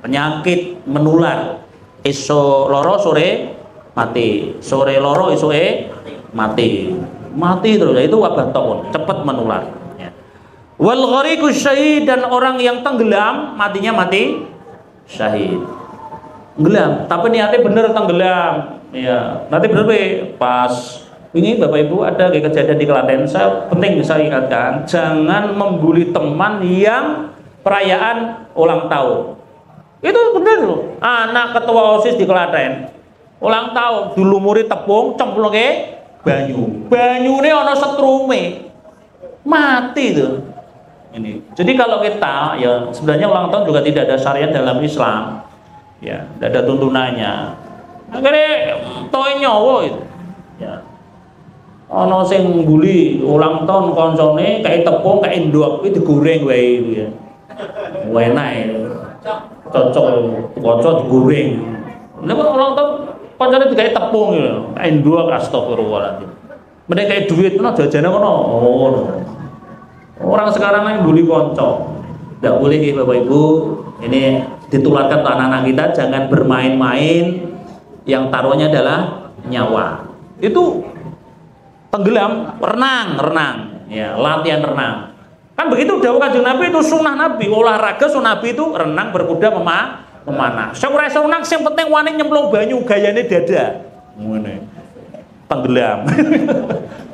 Penyakit menular. Iso loro sore mati, sore loro isoe mati. Mati terus, itu wabah taun, cepat menular. Wal ghariqus syahid, dan orang yang tenggelam matinya mati syahid. Tenggelam, tapi niatnya bener tenggelam. Ya, nanti bener pas ini Bapak Ibu ada kejadian di Klaten, saya penting bisa ingatkan, jangan membuli teman yang perayaan ulang tahun. Itu bener loh. Anak ketua OSIS di Klaten ulang tahun, dulu murid tepung cemplungke banyu. Banyune ana setrume. Mati tuh. Ini. Jadi kalau kita ya sebenarnya ulang tahun juga tidak ada syariat dalam Islam. Ya, tidak ada tuntunannya. Akhirnya toy nyawa itu. Ya. Ana sing mbuli ulang tahun koncone kayak tepung kayak ndok itu digoreng wae ya. Enak ya. Cocok kanca digoreng. Nek ulang tahun koncone digawe tepung ya. Kayak ndok astagfirullahaladzim. Mending kayak duit ngono jajane ngono. Oh. Orang sekarang yang bully konco, tidak boleh Bapak Ibu. Ini ditularkan ke anak-anak kita, jangan bermain-main yang taruhnya adalah nyawa. Itu tenggelam, renang, ya latihan renang. Kan begitu dawuh Kanjeng Nabi, itu sunnah Nabi, olahraga sunnah Nabi itu renang, berkuda, Memanah. Sing ora iso renang sing penting wani nyemplung banyu gayane dada. Ngene. Tenggelam.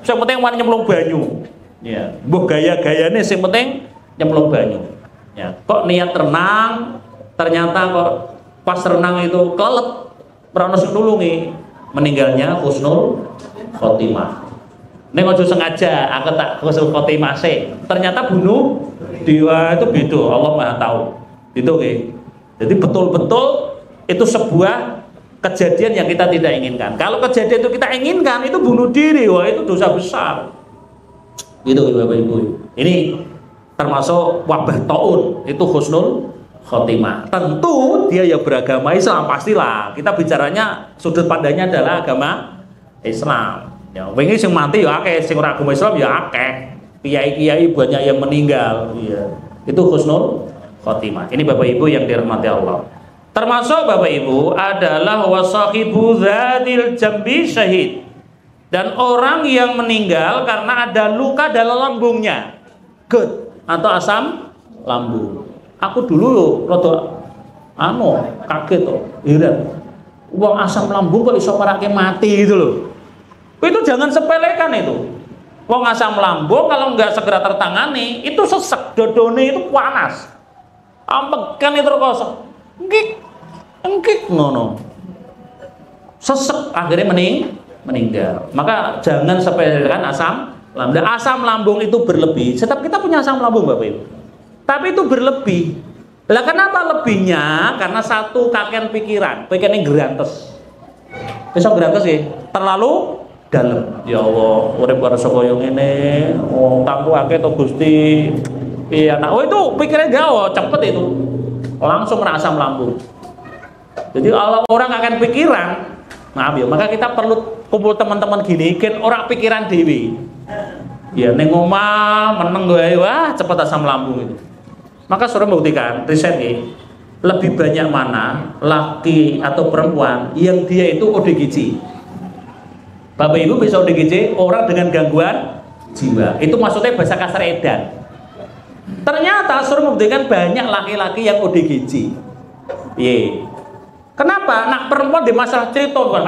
Sing penting wani nyemplung banyu. Ya, mbok gaya-gayane sing penting nyemplung banyu. Ya, kok niat renang ternyata kok pas renang itu kelep ora ono sing nulungi, meninggalnya husnul khotimah. Nek aja sengaja aku tak husnul khotimah sih. Ternyata bunuh diri itu beda, Allah Maha tahu. Itu oke. Jadi betul-betul itu sebuah kejadian yang kita tidak inginkan. Kalau kejadian itu kita inginkan, itu bunuh diri, wah itu dosa besar. Gitu Bapak Ibu. Ini termasuk wabah taun, itu husnul khotimah. Tentu dia ya beragama Islam, pastilah. Kita bicaranya sudut pandangnya adalah agama Islam. Ya, wingi sing mati ya akeh, sing ora agama Islam ya akeh. Kiai-kiai banyak yang meninggal. Iya. Itu husnul khotimah. Ini Bapak Ibu yang dirahmati Allah. Termasuk Bapak Ibu adalah wasahibu dzadil jambi syahid. Dan orang yang meninggal karena ada luka dalam lambungnya. GERD atau asam lambung. Aku dulu yo rada kaget to, heran. Wong asam lambung kok iso marake mati gitu loh. Itu jangan sepelekan itu. Wong asam lambung kalau nggak segera tertangani itu sesek, dodone itu panas. Ambekan itu kosong. Engkik ngono. Sesek akhirnya meninggal. Maka jangan sepelekan asam lambung. Asam lambung itu berlebih. Setiap kita punya asam lambung Bapak Ibu. Tapi itu berlebih. Lah kenapa lebihnya? Karena satu kakean pikiran yang gerantes. Besok gerantes ya. Terlalu dalam. Ya Allah, urip karo saka yo ngene, utangku akeh to Gusti. Iya, nah itu pikirnya gawe cepet itu. Langsung kena asam lambung. Jadi kalau orang akan pikiran, maaf ya, maka kita perlu kumpul teman-teman gini, kan orang pikiran dewi. Ya ning omah meneng wae, wah cepet asam lambung itu. Maka suruh membuktikan riset ini lebih banyak mana laki atau perempuan yang dia itu ODGJ. Bapak Ibu bisa ODGJ orang dengan gangguan jiwa. Itu maksudnya bahasa kasar edan. Ternyata suruh membuktikan banyak laki-laki yang ODGJ. Ye. Kenapa? Nak perempuan di masalah cerita bukan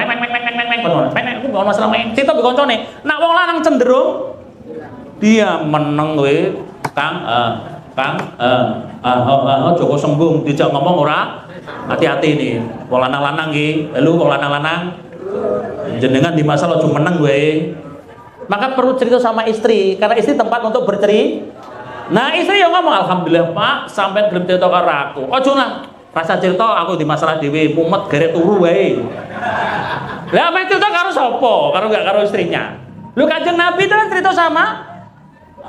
masalah main cerita bukan koncone. Nak wong lanang cenderung dia meneng we Kang Joko sembung dijak ngomong ora hati-hati nih wong lanang-lanang nggih lu wong lanang-lanang jenengan di masalah cuma meneng gue maka perlu cerita sama istri karena istri tempat untuk bercerita. Nah istri yang ngomong alhamdulillah Pak sampai gelem cerita karo aku ojo lah rasa cerita aku di masalah dhewe mumet gere turu wae lah apa cerita karo sapa karo gak karo istrinya lu Kanjeng Nabi itu cerita sama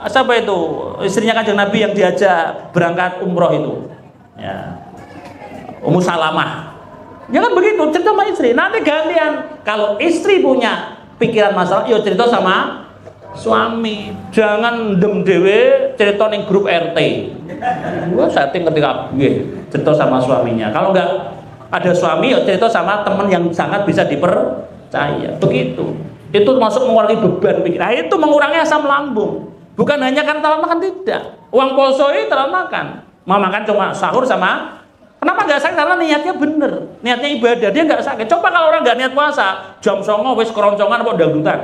siapa itu istrinya Kanjeng Nabi yang diajak berangkat umroh itu ya Ummu Salamah ya kan begitu cerita sama istri nanti gantian kalau istri punya pikiran masalah yuk cerita sama suami jangan dem dewe cerita ning grup RT gua setting ketika gue cerita sama suaminya kalau enggak ada suami yuk cerita sama teman yang sangat bisa dipercaya begitu itu masuk mengurangi beban pikiran nah, itu mengurangi asam lambung. Bukan hanya karena terlalu makan tidak. Uang poso itu terlalu makan. Mau makan cuma sahur sama. Kenapa nggak sakit? Karena niatnya bener. Niatnya ibadah. Dia nggak sakit. Coba kalau orang nggak niat puasa, jam 09.00 wis keroncongan apa dangdutan.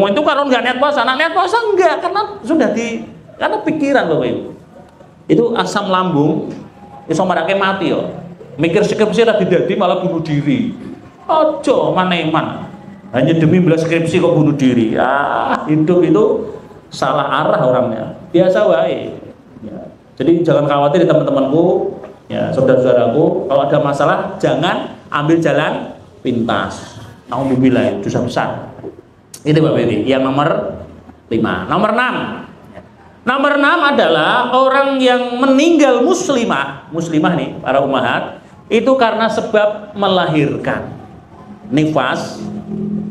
Itu kalau nggak niat puasa. Nah niat puasa enggak karena sudah karena pikiran Bapak Ibu. Itu asam lambung. Iso marake mati yo. Mikir skripsi ra didadi malah bunuh diri. Ojo maneman. Hanya demi belas skripsi kok bunuh diri. Hidup itu salah arah orangnya. Biasa wae. Ya. Jadi jangan khawatir teman-temanku, ya saudara-saudaraku, kalau ada masalah jangan ambil jalan pintas. Nauzubillah, dosa besar. Itu Bapak Ibu. Yang nomor 5. Nomor 6. Nomor 6 adalah orang yang meninggal muslimah nih, para ummahat, itu karena sebab melahirkan. Nifas.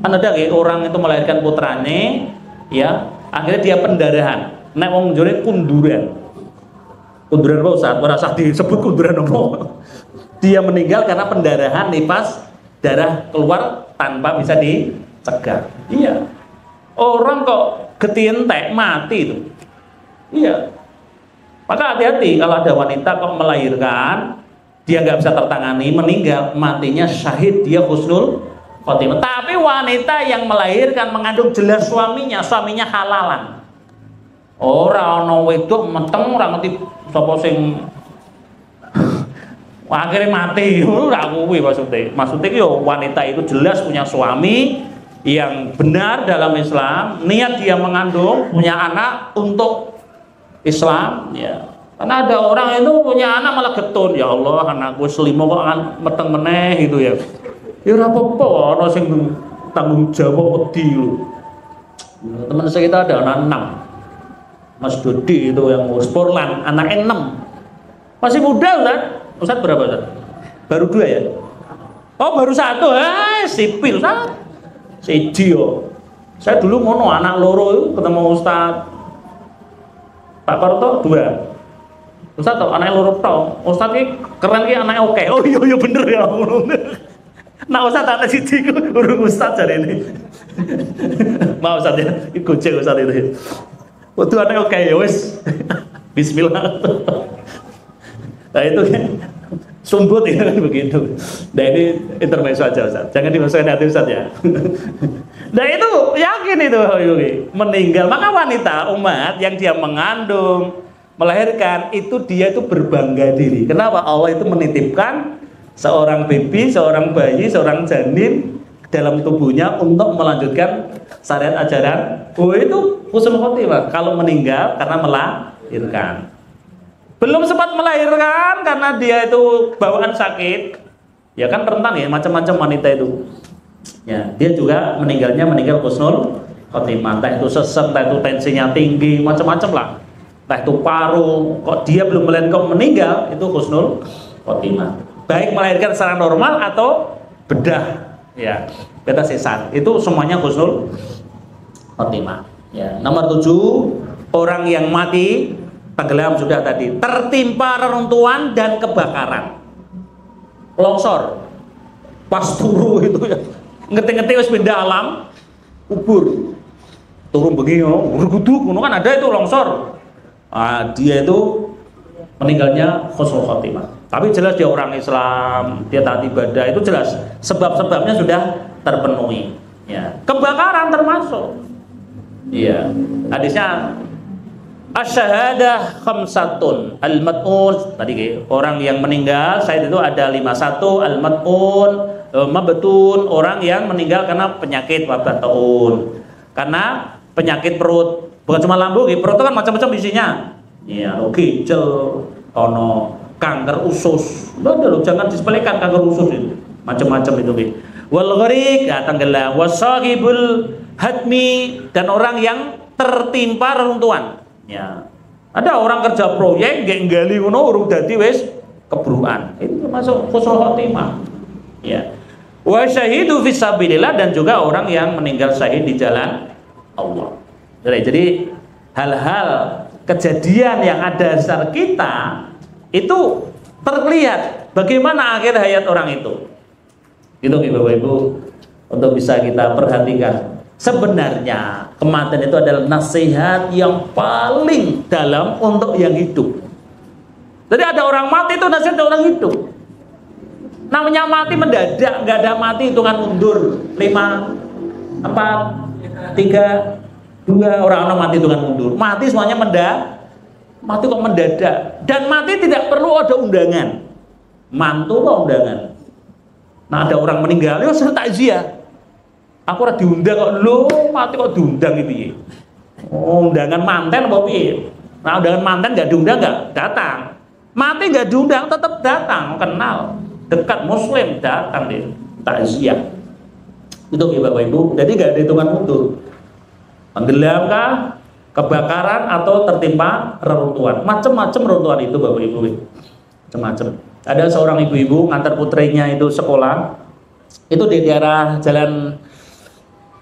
Kan ada orang itu melahirkan putrane ya akhirnya dia pendarahan nek wong jore kunduran apa Ustaz ora usah disebut kunduran apa dia meninggal karena pendarahan nifas darah keluar tanpa bisa dicegah iya orang kok getientek mati itu iya Maka hati-hati kalau ada wanita kok melahirkan, dia nggak bisa tertangani, meninggal, matinya syahid, dia husnul khotimah. Tapi wanita yang melahirkan mengandung jelas suaminya halalan. Ora ana wedok meteng ora ngerti sapa sing akhirnya mati, ora kuwi maksudnya. Maksudnya yo wanita itu jelas punya suami yang benar dalam Islam, niat dia mengandung, punya anak untuk Islam, ya. Karena ada orang itu punya anak malah getun, ya Allah, anakku selimo kok meteng meneh gitu ya. Ya ora apa-apa, ana sing tanggung jawab wedi lho. Teman saya kita ada anak 6. Mas Dodi itu yang ngurus Porlan, anaknya 6. Masih muda kan? Ustaz berapa Ustaz? Baru 2 ya? Oh baru 1, sipil Ustaz. Siji yo. Saya dulu ngono anak loro ketemu Ustaz Pak Korto 2. Ustaz toh anaknya loro toh. Ustaz ki keren ki anaknya oke. Oh iya bener ya. Nah Ustaz anak siji ku urung Ustaz jare ini. Mau Ustaz ya, iki gojek Ustaz itu. Waktu anaknya oke ya wis. Bismillah. Nah itu kan sumbut ya kan begitu. Nah ini intermezzo aja Ustaz. Jangan dimasukin hati Ustaz ya. Nah itu yakin itu meninggal. Maka wanita umat yang dia mengandung, melahirkan itu dia itu berbangga diri. Kenapa? Allah itu menitipkan seorang baby, seorang bayi, seorang janin dalam tubuhnya untuk melanjutkan syariat ajaran. Oh itu husnul khotimah kalau meninggal karena melahirkan. Belum sempat melahirkan karena dia itu bawaan sakit. Ya kan rentan ya macam-macam wanita itu. Ya, dia juga meninggal husnul khotimah. Entah itu sesek, entah itu tensinya tinggi, macam-macam lah. Entah itu paru, kok dia belum melahirkan meninggal, itu husnul khotimah. Baik melahirkan secara normal atau bedah, ya, beta sesar. Itu semuanya husnul khotimah. Ya, nomor 7, orang yang mati tenggelam sudah tadi, tertimpa reruntuhan dan kebakaran. Longsor. Pas turu itu ya. Ngerti-ngerti wis pindah alam kubur turun begini berguduk kan ada itu longsor. Dia itu meninggalnya husnul khotimah. Tapi jelas dia orang Islam, dia taat ibadah, itu jelas sebab-sebabnya sudah terpenuhi ya. Kebakaran termasuk iya. Hadisnya asyahadah khamsatun al-mat'un tadi orang yang meninggal saat itu ada 51 al-mat'un mabtun orang yang meninggal karena penyakit wabah taun karena penyakit perut bukan cuma lambung perut itu kan macam-macam isinya ya gejel ono kanker usus jangan disepelekan kanker usus itu macam-macam itu wal gharik tenggelam wasahibul hadmi dan orang yang tertimpa reruntuhan. Ya. Ada orang kerja proyek nggak nggali ngono urung dadi wis kebruan. Itu termasuk husnul khotimah. Ya. Wa syahidu fisabilillah dan juga orang yang meninggal syahid di jalan Allah. Jadi hal-hal kejadian yang ada di sekitar kita itu terlihat bagaimana akhir hayat orang itu. Itu Bapak Ibu untuk bisa kita perhatikan. Sebenarnya kematian itu adalah nasihat yang paling dalam untuk yang hidup. Jadi ada orang mati itu nasihat orang hidup. Namanya mati mendadak, nggak ada mati hitungan mundur 5, 4, 3, 2 orang mati hitungan mundur. Mati semuanya mati kok mendadak. Dan mati tidak perlu ada undangan. Mantu kok undangan. Nah ada orang meninggal, ya saya takziah. Aku ora diundang kok lho, mati kok diundang iki. Oh, undangan manten apa piye? Nah, undangan manten enggak diundang enggak datang. Mati enggak diundang tetap datang, kenal. Dekat muslim datang dia. Takziah. Itu ya Bapak Ibu. Jadi enggak ada hitungan mundur. Tenggelam kah? Kebakaran atau tertimpa reruntuhan. Macam-macam reruntuhan itu Bapak Ibu. Macam-macam. Ada seorang ibu-ibu ngantar putrinya itu sekolah. Itu di daerah jalan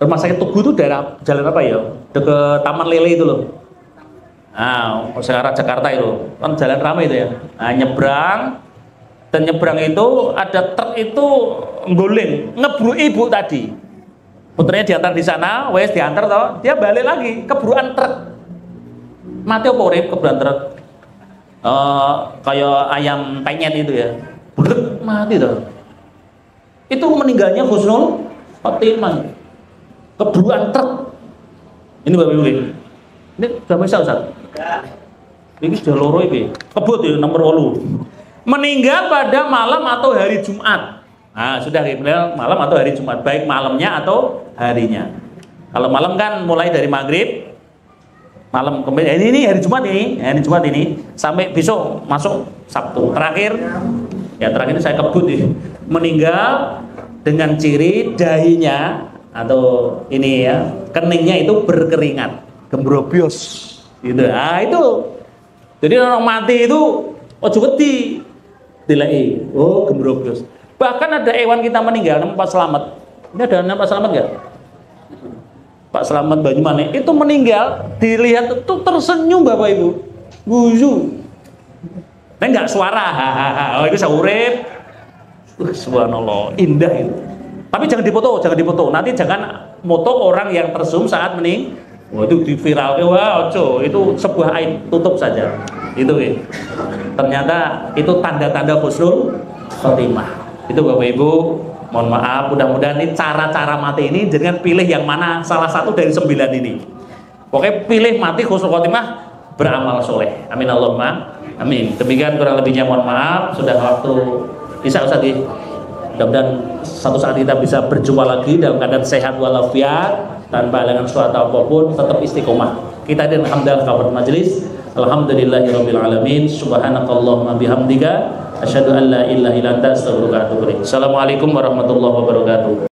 Rumah Sakit Tugu itu daerah jalan apa ya? Dekat Taman Lele itu loh. Nah, sekarang Jakarta itu kan jalan ramai itu ya. Nah, nyebrang dan nyebrang itu ada truk itu ngguling, ngebru ibu tadi. Putranya diantar di sana, wes diantar toh, dia balik lagi kebruan truk. Mati apa urip kebruan truk? kayak ayam penyet itu ya, bulet mati tuh. Itu meninggalnya husnul khotimah, keburuan truk. Ini Bapak Ibu, ini sudah bisa Ustaz? Ini sudah loro ini, kebut ya nomor 8. Meninggal pada malam atau hari Jumat. Nah sudah meninggal malam atau hari Jumat, baik malamnya atau harinya. Kalau malam kan mulai dari maghrib, malam kemudian ini hari Jumat ini sampai besok masuk Sabtu. Terakhir ini saya kebut nih, meninggal dengan ciri dahinya atau ini ya keningnya itu berkeringat, gembrobios gitu. Nah itu jadi orang mati itu ojo wedi dilai, oh gembrobios. Bahkan ada hewan kita meninggal, namanya Pak Slamet. Ini ada nama Pak Slamet nggak? Pak Slamet Banyumanik itu meninggal, dilihat itu tersenyum Bapak Ibu, guyu. Nah nggak suara, oh itu saurip. Subhanallah, indah itu. Tapi jangan difoto. Nanti jangan moto orang yang tersenyum saat mening. Wah itu diviral, wah ojo, itu sebuah aib, tutup saja. Itu ya. Ternyata itu tanda-tanda husnul khotimah. Itu Bapak Ibu, mohon maaf, mudah-mudahan ini cara-cara mati ini jangan pilih yang mana salah satu dari 9 ini. Pokoknya pilih mati husnul khotimah, beramal soleh. Amin Allahumma amin. Demikian kurang lebihnya mohon maaf, sudah waktu Isya Ustaz. Mudah-mudahan satu saat kita bisa berjumpa lagi dalam keadaan sehat walafiat tanpa halangan suatu apapun, tetap istiqomah. Kita dan alhamdulillah kabar majelis. Alhamdulillahirabbil alamin. Subhanakallahumma bihamdika asyhadu an la ilaha illa anta astaghfiruka wa atubu ilaik. Assalamualaikum warahmatullahi wabarakatuh.